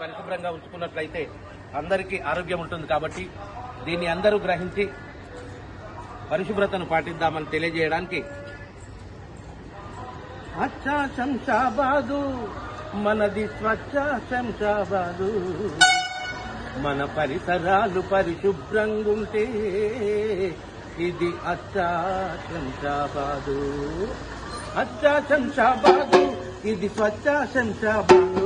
పరిశుభ్రంగా ఉంచుకున్నట్లయితే అందరికీ ఆరోగ్యం ఉంటుంది. కాబట్టి దీన్ని అందరూ గ్రహించి పరిశుభ్రతను పాటిద్దామని తెలియజేయడానికి అచ్చా శంషాబాదు మనది స్వచ్ఛ శంషాబాదు, మన పరిసరాలు పరిశుభ్రంగుంటే ఇది అచ్చా శంషాబాదు. అచ్చా శంషాబాదు ఇది స్వచ్ఛ శంషాబాదు.